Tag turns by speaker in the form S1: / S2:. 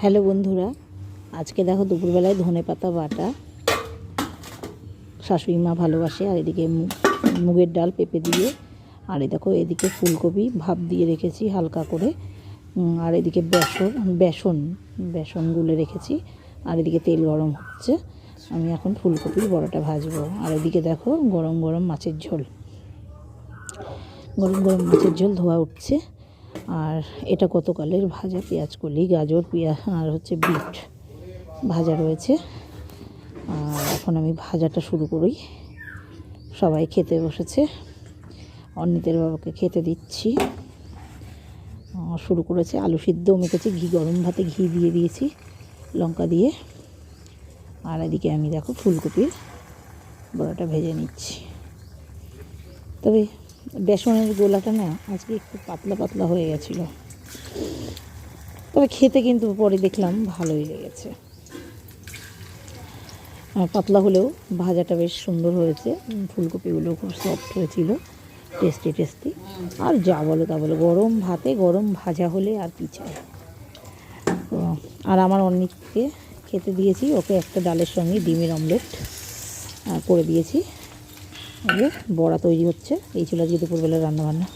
S1: Hello বন্ধুরা, আজকে দেখো দুপুরবেলায় ধনেপাতা বাটা শাশুড়ি মা ভালোবাসে। আর এদিকে মুগের ডাল পেঁপে দিয়ে, আর দেখো এদিকে ফুলকপি ভাপ দিয়ে রেখেছি হালকা করে, আর এদিকে বেসন গুলে রেখেছি। আর এদিকে তেল গরম হচ্ছে, আমি এখন ফুলকপির বড়াটা ভাজবো। আর এদিকে দেখো গরম গরম মাছের ঝোল ধোয়া উঠছে। আর এটা গতকালের ভাজা পেঁয়াজকলি, গাজর, পেঁয়াজ আর হচ্ছে বিট ভাজা রয়েছে। আর এখন আমি ভাজাটা শুরু করি। সবাই খেতে বসেছে, অন্নিতের বাবাকে খেতে দিচ্ছি। শুরু করেছে। আলু সিদ্ধও মেখেছি, গরম ভাতে ঘি দিয়ে দিয়েছি লঙ্কা দিয়ে। আর এদিকে আমি দেখো ফুলকপির বড়াটা ভেজে নিচ্ছি। তবে বেসনের গোলাটা না আজকে একটু পাতলা পাতলা হয়ে গেছিলো, তবে খেতে কিন্তু পরে দেখলাম ভালোই লেগেছে। পাতলা হলেও ভাজাটা বেশ সুন্দর হয়েছে, ফুলকপিগুলো খুব সফট হয়েছিল, টেস্টি। আর যা বলো তা বলো, গরম ভাতে গরম ভাজা হলে আর কি চাই। আর আমার অনেককে খেতে দিয়েছি, ওকে একটা ডালের সঙ্গে ডিমের অমলেট করে দিয়েছি। বড়া তৈরি হচ্ছে। এই ছিল আজকে দুপুরবেলার রান্নাবান্না।